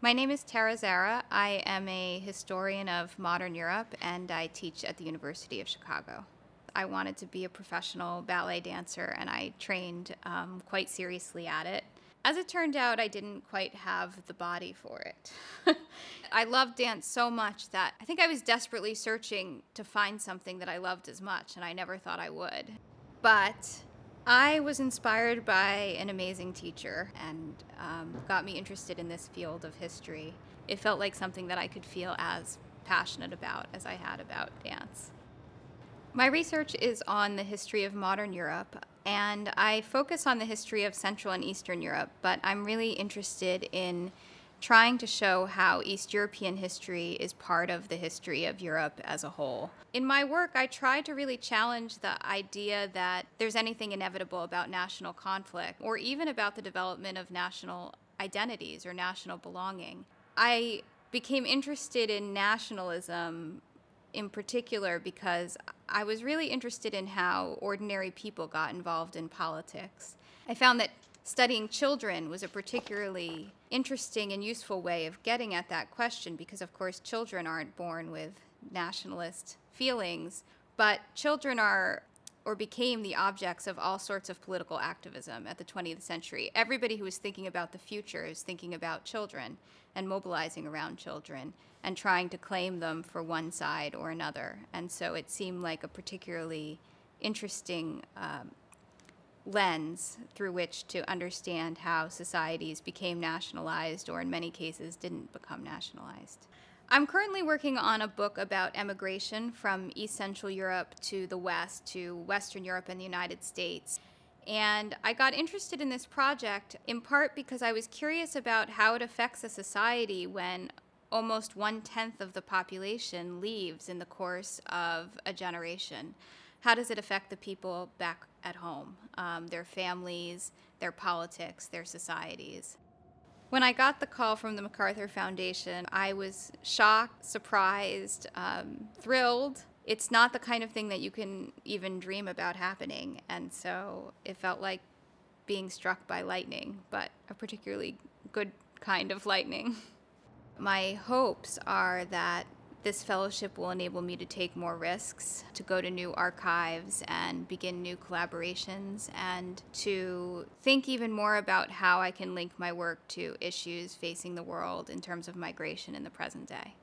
My name is Tara Zahra. I am a historian of modern Europe, and I teach at the University of Chicago. I wanted to be a professional ballet dancer, and I trained quite seriously at it. As it turned out, I didn't quite have the body for it. I loved dance so much that I think I was desperately searching to find something that I loved as much, and I never thought I would. But I was inspired by an amazing teacher and got me interested in this field of history. It felt like something that I could feel as passionate about as I had about dance. My research is on the history of modern Europe, and I focus on the history of Central and Eastern Europe, but I'm really interested in trying to show how East European history is part of the history of Europe as a whole. In my work, I try to really challenge the idea that there's anything inevitable about national conflict, or even about the development of national identities or national belonging. I became interested in nationalism in particular because I was really interested in how ordinary people got involved in politics. I found that studying children was a particularly interesting and useful way of getting at that question because, of course, children aren't born with nationalist feelings, but children are or became the objects of all sorts of political activism at the 20th century. Everybody who was thinking about the future is thinking about children and mobilizing around children and trying to claim them for one side or another. And so it seemed like a particularly interesting lens through which to understand how societies became nationalized or in many cases didn't become nationalized. I'm currently working on a book about emigration from East Central Europe to the West, to Western Europe and the United States. And I got interested in this project in part because I was curious about how it affects a society when almost 1/10 of the population leaves in the course of a generation. How does it affect the people back at home, their families, their politics, their societies? When I got the call from the MacArthur Foundation, I was shocked, surprised, thrilled. It's not the kind of thing that you can even dream about happening, and so it felt like being struck by lightning, but a particularly good kind of lightning. My hopes are that this fellowship will enable me to take more risks, to go to new archives and begin new collaborations, and to think even more about how I can link my work to issues facing the world in terms of migration in the present day.